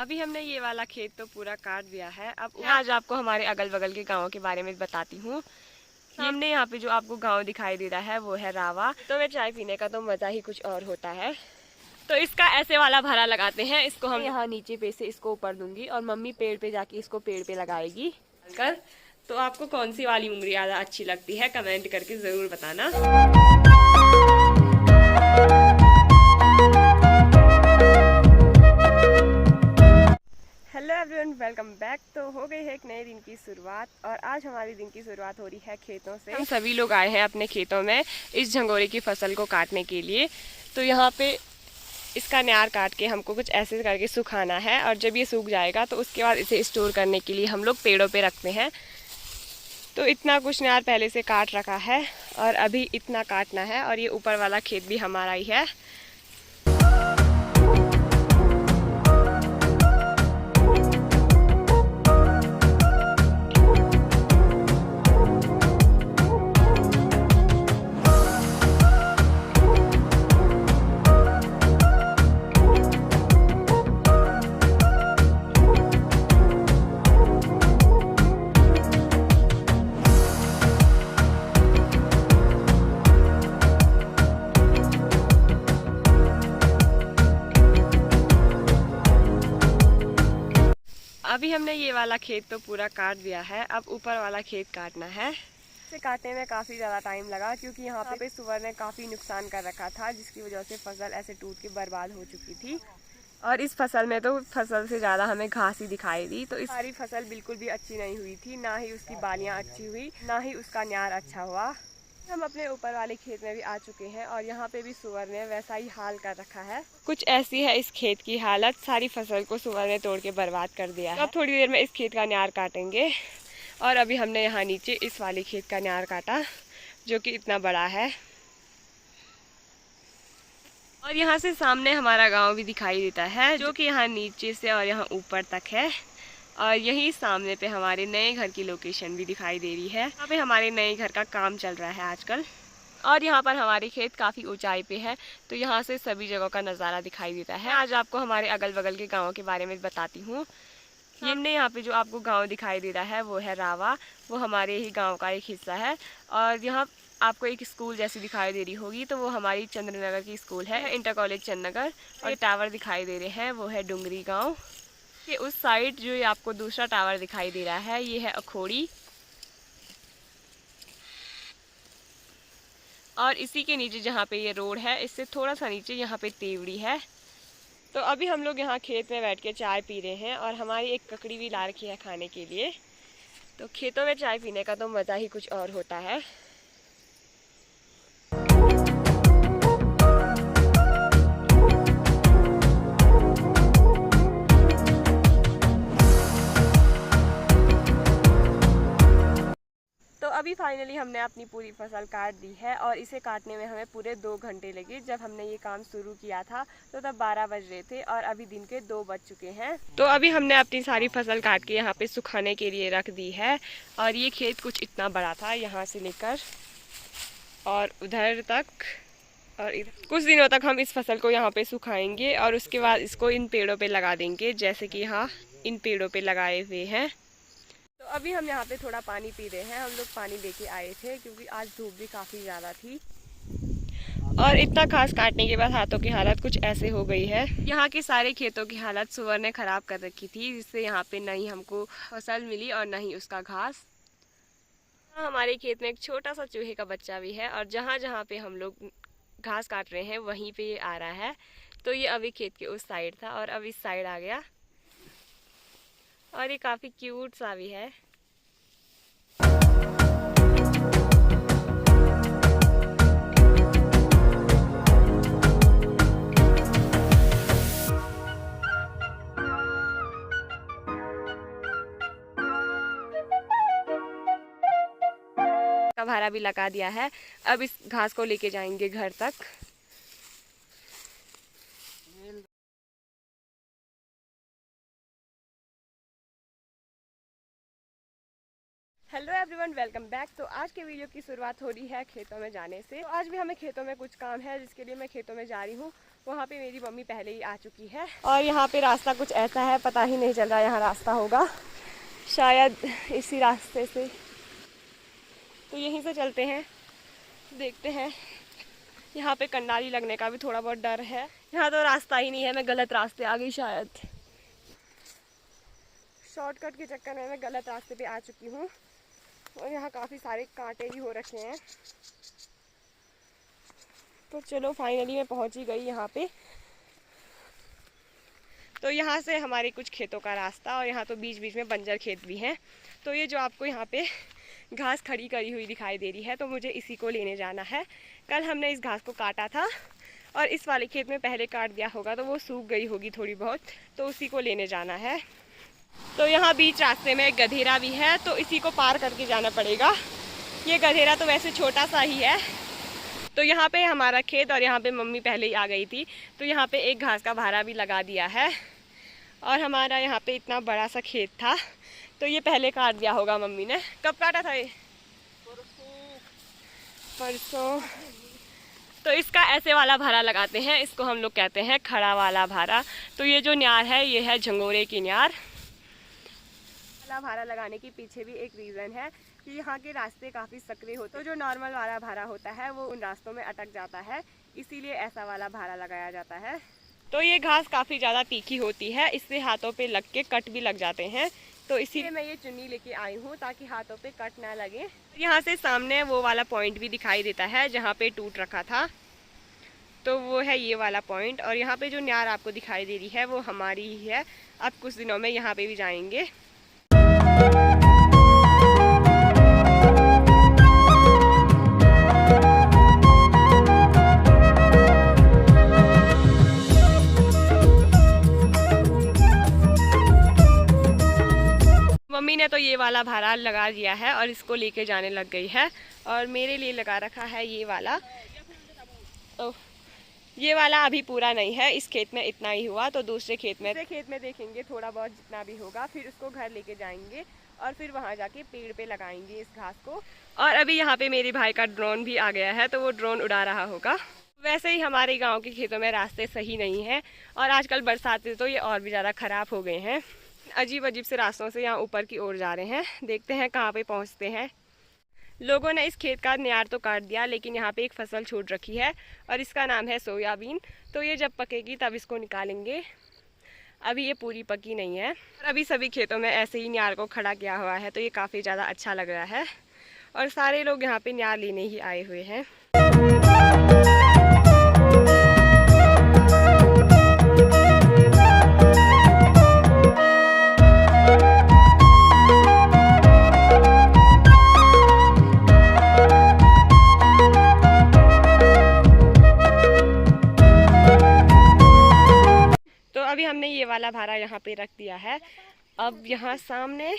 अभी हमने ये वाला खेत तो पूरा काट दिया है। अब आज आपको हमारे अगल बगल के गाँव के बारे में बताती हूँ। हमने यहाँ पे जो आपको गांव दिखाई दे रहा है वो है रावा। तो में चाय पीने का तो मज़ा ही कुछ और होता है। तो इसका ऐसे वाला भरा लगाते हैं। इसको हम यहाँ नीचे पे से इसको ऊपर दूंगी और मम्मी पेड़ पे जाके इसको पेड़ पे लगाएगी कर। तो आपको कौन सी वाली उंगली ज़्यादा अच्छी लगती है कमेंट करके ज़रूर बताना। Hello everyone, welcome back. तो हो गई है एक नए दिन की शुरुआत और आज हमारी दिन की शुरुआत हो रही है खेतों से। हम सभी लोग आए हैं अपने खेतों में इस झंगोरे की फसल को काटने के लिए। तो यहाँ पे इसका न्यार काट के हमको कुछ ऐसे करके सुखाना है और जब ये सूख जाएगा तो उसके बाद इसे स्टोर करने के लिए हम लोग पेड़ों पे रखते हैं। तो इतना कुछ न्यार पहले से काट रखा है और अभी इतना काटना है और ये ऊपर वाला खेत भी हमारा ही है। अभी हमने ये वाला खेत तो पूरा काट दिया है। अब ऊपर वाला खेत काटना है। इसे काटने में काफ़ी ज़्यादा टाइम लगा क्योंकि यहाँ पे सुअर ने काफ़ी नुकसान कर रखा था, जिसकी वजह से फसल ऐसे टूट के बर्बाद हो चुकी थी। और इस फसल में तो फसल से ज़्यादा हमें घास ही दिखाई दी। तो इस सारी फसल बिल्कुल भी अच्छी नहीं हुई थी, ना ही उसकी बालियाँ अच्छी हुई, ना ही उसका न्यार अच्छा हुआ। हम अपने ऊपर वाले खेत में भी आ चुके हैं और यहाँ पे भी सुअर ने वैसा ही हाल कर रखा है। कुछ ऐसी है इस खेत की हालत, सारी फसल को सुअर ने तोड़ के बर्बाद कर दिया है। अब थोड़ी देर में इस खेत का न्यार काटेंगे और अभी हमने यहाँ नीचे इस वाले खेत का न्यार काटा जो कि इतना बड़ा है। और यहाँ से सामने हमारा गांव भी दिखाई देता है जो कि यहाँ नीचे से और यहाँ ऊपर तक है। और यही सामने पे हमारे नए घर की लोकेशन भी दिखाई दे रही है। यहाँ पे हमारे नए घर का काम चल रहा है आजकल। और यहाँ पर हमारे खेत काफ़ी ऊंचाई पे है तो यहाँ से सभी जगहों का नज़ारा दिखाई देता है। आज आपको हमारे अगल बगल के गाँव के बारे में बताती हूँ। हमने यहाँ पे जो आपको गांव दिखाई दे रहा है वो है रावा। वो हमारे ही गांव का एक हिस्सा है। और यहाँ आपको एक स्कूल जैसी दिखाई दे रही होगी तो वो हमारी चंद्रनगर की स्कूल है, इंटर कॉलेज चंद्रनगर। और ये टावर दिखाई दे रहे हैं वो है डुंगरी गांव के उस साइड। जो ये आपको दूसरा टावर दिखाई दे रहा है ये है अखोड़ी। और इसी के नीचे जहाँ पे ये रोड है इससे थोड़ा सा नीचे यहाँ पे तेवड़ी है। तो अभी हम लोग यहाँ खेत में बैठ के चाय पी रहे हैं और हमारी एक ककड़ी भी ला रखी है खाने के लिए। तो खेतों में चाय पीने का तो मज़ा ही कुछ और होता है। तो अभी फाइनली हमने अपनी पूरी फसल काट दी है और इसे काटने में हमें पूरे 2 घंटे लगे। जब हमने ये काम शुरू किया था तो तब 12 बज रहे थे और अभी दिन के 2 बज चुके हैं। तो अभी हमने अपनी सारी फसल काट के यहाँ पे सुखाने के लिए रख दी है। और ये खेत कुछ इतना बड़ा था, यहाँ से लेकर और उधर तक। और कुछ दिनों तक हम इस फसल को यहाँ पे सुखाएंगे और उसके बाद इसको इन पेड़ों पे लगा देंगे, जैसे कि यहाँ इन पेड़ों पे लगाए हुए हैं। तो अभी हम यहाँ पे थोड़ा पानी पी रहे हैं। हम लोग पानी लेके आए थे क्योंकि आज धूप भी काफ़ी ज़्यादा थी और इतना घास काटने के बाद हाथों की हालत कुछ ऐसे हो गई है। यहाँ के सारे खेतों की हालत सुअर ने ख़राब कर रखी थी, जिससे यहाँ पे न ही हमको फसल मिली और न ही उसका घास। हमारे खेत में एक छोटा सा चूहे का बच्चा भी है और जहाँ जहाँ पे हम लोग घास काट रहे हैं वहीं पे ये आ रहा है। तो ये अभी खेत के उस साइड था और अब इस साइड आ गया और ये काफ़ी क्यूट सा भी है। का भारा भी लगा दिया है। अब इस घास को लेके जाएंगे घर तक। Hello everyone, welcome back. तो आज के वीडियो की शुरुआत हो रही है खेतों में जाने से। तो आज भी हमें खेतों में कुछ काम है जिसके लिए मैं खेतों में जा रही हूँ। वहाँ पे मेरी मम्मी पहले ही आ चुकी है। और यहाँ पे रास्ता कुछ ऐसा है, पता ही नहीं चल रहा यहाँ रास्ता होगा, शायद इसी रास्ते से, तो यहीं से चलते हैं, देखते हैं। यहाँ पे कंडाली लगने का भी थोड़ा बहुत डर है। यहाँ तो रास्ता ही नहीं है, मैं गलत रास्ते आ गई शायद। शॉर्टकट के चक्कर में मैं गलत रास्ते पे आ चुकी हूँ और यहाँ काफ़ी सारे कांटे भी हो रखे हैं। तो चलो फाइनली मैं पहुँच ही गई यहाँ पे। तो यहाँ से हमारे कुछ खेतों का रास्ता, और यहाँ तो बीच बीच में बंजर खेत भी हैं। तो ये जो आपको यहाँ पे घास खड़ी करी हुई दिखाई दे रही है, तो मुझे इसी को लेने जाना है। कल हमने इस घास को काटा था और इस वाले खेत में पहले काट दिया होगा, तो वो सूख गई होगी थोड़ी बहुत, तो उसी को लेने जाना है। तो यहाँ बीच रास्ते में एक गधेरा भी है, तो इसी को पार करके जाना पड़ेगा। ये गधेरा तो वैसे छोटा सा ही है। तो यहाँ पे हमारा खेत, और यहाँ पे मम्मी पहले ही आ गई थी, तो यहाँ पे एक घास का भारा भी लगा दिया है। और हमारा यहाँ पे इतना बड़ा सा खेत था, तो ये पहले काट दिया होगा मम्मी ने। कब काटा था ये? परसों। तो इसका ऐसे वाला भारा लगाते हैं, इसको हम लोग कहते हैं खड़ा वाला भारा। तो ये जो न्यार है, ये है झंगोरे की न्यार। वाला भारा लगाने के पीछे भी एक रीज़न है कि यहाँ के रास्ते काफ़ी सकरे होते हैं। तो जो नॉर्मल वाला भारा होता है वो उन रास्तों में अटक जाता है, इसीलिए ऐसा वाला भारा लगाया जाता है। तो ये घास काफ़ी ज़्यादा तीखी होती है, इससे हाथों पे लग के कट भी लग जाते हैं, तो इसीलिए मैं ये चुन्नी लेके आई हूँ ताकि हाथों पे कट ना लगे। यहाँ से सामने वो वाला पॉइंट भी दिखाई देता है जहाँ पे टूट रखा था, तो वो है ये वाला पॉइंट। और यहाँ पे जो न्यार आपको दिखाई दे रही है वो हमारी ही है। अब कुछ दिनों में यहाँ पे भी जाएंगे। मम्मी ने तो ये वाला भारा लगा दिया है और इसको लेके जाने लग गई है, और मेरे लिए लगा रखा है ये वाला। तो ये वाला अभी पूरा नहीं है, इस खेत में इतना ही हुआ, तो दूसरे खेत में देखेंगे थोड़ा बहुत जितना भी होगा, फिर उसको घर लेके जाएंगे और फिर वहाँ जाके पेड़ पे लगाएंगे इस घास को। और अभी यहाँ पे मेरे भाई का ड्रोन भी आ गया है, तो वो ड्रोन उड़ा रहा होगा। वैसे ही हमारे गाँव के खेतों में रास्ते सही नहीं है, और आजकल बरसात तो ये और भी ज़्यादा ख़राब हो गए हैं। अजीब अजीब से रास्तों से यहाँ ऊपर की ओर जा रहे हैं, देखते हैं कहाँ पे पहुँचते हैं। लोगों ने इस खेत का न्यार तो काट दिया, लेकिन यहाँ पे एक फसल छूट रखी है और इसका नाम है सोयाबीन। तो ये जब पकेगी तब इसको निकालेंगे, अभी ये पूरी पकी नहीं है। और अभी सभी खेतों में ऐसे ही न्यार को खड़ा किया हुआ है, तो ये काफ़ी ज़्यादा अच्छा लग रहा है, और सारे लोग यहाँ पे न्यार लेने ही आए हुए हैं। अभी हमने ये वाला भारा यहाँ पे रख दिया है। अब यहाँ सामने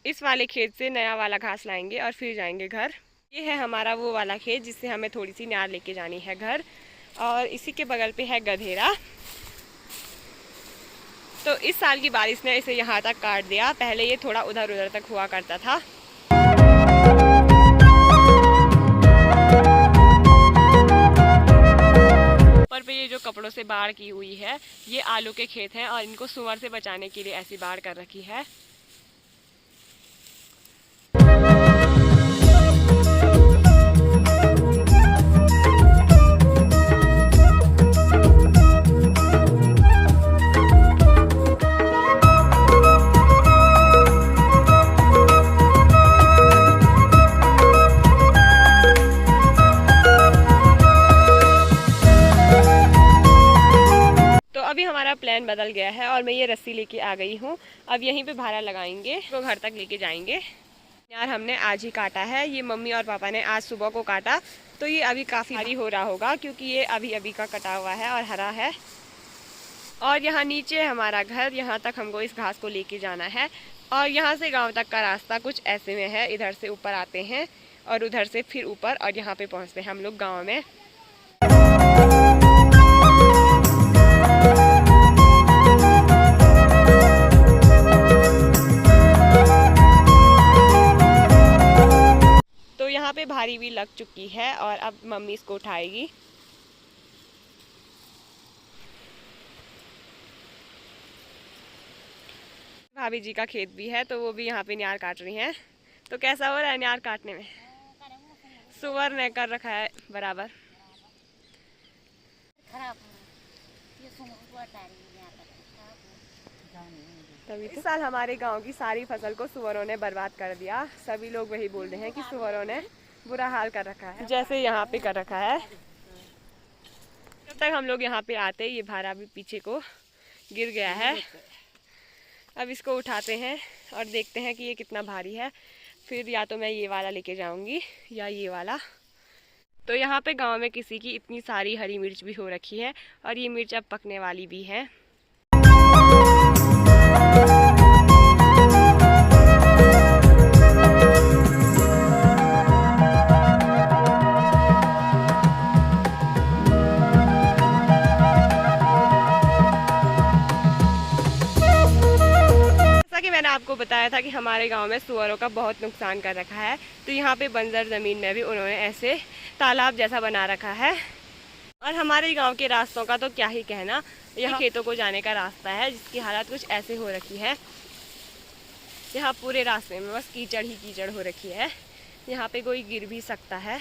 इस वाले खेत से नया वाला घास लाएंगे और फिर जाएंगे घर। ये है हमारा वो वाला खेत जिससे हमें थोड़ी सी न्यार लेके जानी है घर, और इसी के बगल पे है गधेरा। तो इस साल की बारिश ने इसे यहाँ तक काट दिया, पहले ये थोड़ा उधर उधर तक हुआ करता था। पे ये जो कपड़ों से बाढ़ की हुई है, ये आलू के खेत हैं, और इनको सुअर से बचाने के लिए ऐसी बाढ़ कर रखी है। प्लान बदल गया है और मैं ये रस्सी लेके आ गई हूँ। अब यहीं पे भारा लगाएंगे, तो घर तक लेके जाएंगे। यार हमने आज ही काटा है, ये मम्मी और पापा ने आज सुबह को काटा, तो ये अभी काफ़ी भारी हो रहा होगा क्योंकि ये अभी अभी का कटा हुआ है और हरा है। और यहाँ नीचे हमारा घर, यहाँ तक हमको इस घास को लेके जाना है, और यहाँ से गाँव तक का रास्ता कुछ ऐसे में है। इधर से ऊपर आते हैं और उधर से फिर ऊपर, और यहाँ पे पहुँचते हैं हम लोग गाँव में। यहाँ पे भारी भी लग चुकी है और अब मम्मी इसको उठाएगी। भाभी जी का खेत भी है, तो वो भी यहाँ पे न्यार काट रही हैं। तो कैसा हो रहा है न्यार काटने में? सुअर ने कर रखा है बराबर। तभी इस साल हमारे गांव की सारी फसल को सुअरों ने बर्बाद कर दिया। सभी लोग वही बोल रहे हैं कि सुअरों ने बुरा हाल कर रखा है, जैसे यहाँ पे कर रखा है। जब तक हम लोग यहाँ पे आते, ये भारा भी पीछे को गिर गया है। अब इसको उठाते हैं और देखते हैं कि ये कितना भारी है। फिर या तो मैं ये वाला लेके जाऊंगी या ये वाला। तो यहाँ पे गांव में किसी की इतनी सारी हरी मिर्च भी हो रखी है और ये मिर्च अब पकने वाली भी है। मैंने आपको बताया था कि हमारे गांव में सुअरों का बहुत नुकसान कर रखा है, तो यहाँ पे बंजर ज़मीन में भी उन्होंने ऐसे तालाब जैसा बना रखा है। और हमारे गांव के रास्तों का तो क्या ही कहना, यहाँ खेतों को जाने का रास्ता है जिसकी हालत कुछ ऐसे हो रखी है। यहाँ पूरे रास्ते में बस कीचड़ ही कीचड़ हो रखी है, यहाँ पे कोई गिर भी सकता है।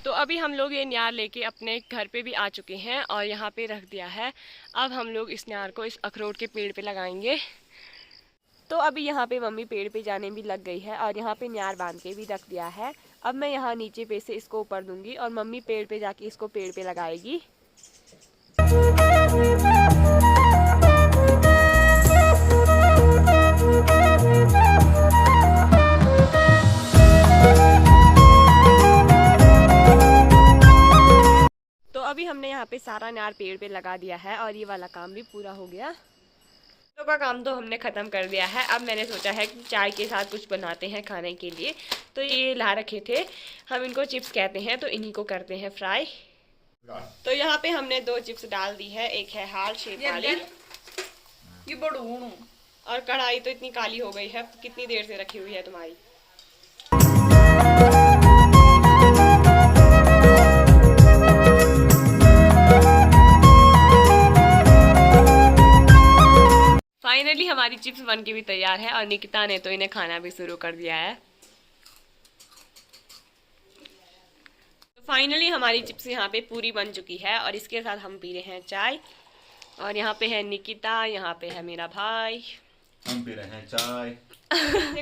तो अभी हम लोग ये न्यार लेके अपने घर पे भी आ चुके हैं और यहाँ पे रख दिया है। अब हम लोग इस न्यार को इस अखरोट के पेड़ पे लगाएंगे। तो अभी यहाँ पे मम्मी पेड़ पे जाने भी लग गई है और यहाँ पे न्यार बांध के भी रख दिया है। अब मैं यहाँ नीचे पे से इसको ऊपर दूंगी और मम्मी पेड़ पे जाके इसको पेड़ पे लगाएगी। अभी हमने यहाँ पे सारा न्यार पेड़ पे लगा दिया है और ये वाला काम भी पूरा हो गया। तो का काम तो हमने ख़त्म कर दिया है। अब मैंने सोचा है कि चाय के साथ कुछ बनाते हैं खाने के लिए। तो ये ला रखे थे, हम इनको चिप्स कहते हैं, तो इन्हीं को करते हैं फ्राई। तो यहाँ पे हमने 2 चिप्स डाल दी है, एक है हाल शेप वाली। और कढ़ाई तो इतनी काली हो गई है, कितनी देर से रखी हुई है तुम्हारी। फाइनली हमारी चिप्स बन के भी तैयार है और निकिता ने तो इन्हें खाना भी शुरू कर दिया है। तो फाइनली हमारी चिप्स यहाँ पे पूरी बन चुकी है और इसके साथ हम पी रहे हैं चाय। और यहाँ पे है निकिता, यहाँ पे है मेरा भाई, हम पी रहे हैं चाय।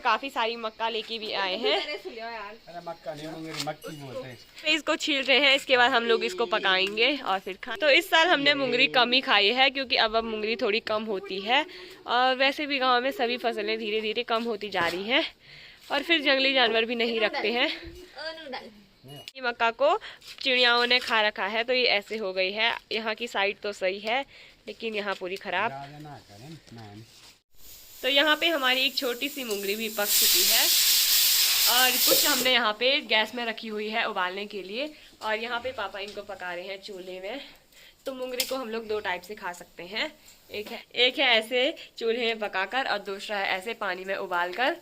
काफी सारी मक्का लेके भी आए हैं। अरे मक्का नहीं, मेरी मक्की बोलते हैं। तो इसको छील रहे हैं, इसके बाद हम लोग इसको पकाएंगे और फिर खा। तो इस साल हमने मुंगरी कम ही खाई है क्योंकि अब मुंगरी थोड़ी कम होती है और वैसे भी गांव में सभी फसलें धीरे धीरे कम होती जा रही हैं और फिर जंगली जानवर भी नहीं रखते हैं। ये मक्का को चिड़ियाओं ने खा रखा है तो ये ऐसे हो गई है। यहाँ की साइड तो सही है लेकिन यहाँ पूरी खराब। तो यहाँ पे हमारी एक छोटी सी मुंगरी भी पक चुकी है और कुछ हमने यहाँ पे गैस में रखी हुई है उबालने के लिए और यहाँ पे पापा इनको पका रहे हैं चूल्हे में। तो मुंगरी को हम लोग 2 टाइप से खा सकते हैं, एक है ऐसे चूल्हे में पकाकर और दूसरा है ऐसे पानी में उबालकर।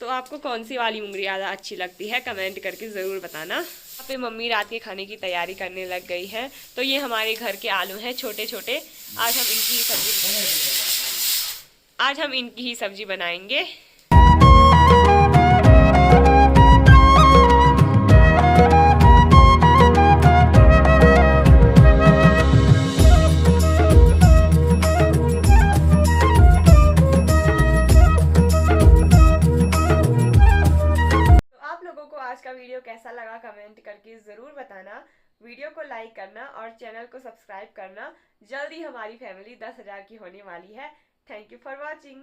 तो आपको कौन सी वाली मुंगरी ज़्यादा अच्छी लगती है कमेंट करके ज़रूर बताना। यहाँ पे मम्मी रात के खाने की तैयारी करने लग गई है। तो ये हमारे घर के आलू हैं छोटे छोटे, आज हम इनकी ही सब्जी बनाएंगे। आज का वीडियो कैसा लगा कमेंट करके ज़रूर बताना। वीडियो को लाइक करना और चैनल को सब्सक्राइब करना। जल्दी हमारी फैमिली 10,000 की होने वाली है। Thank you for watching.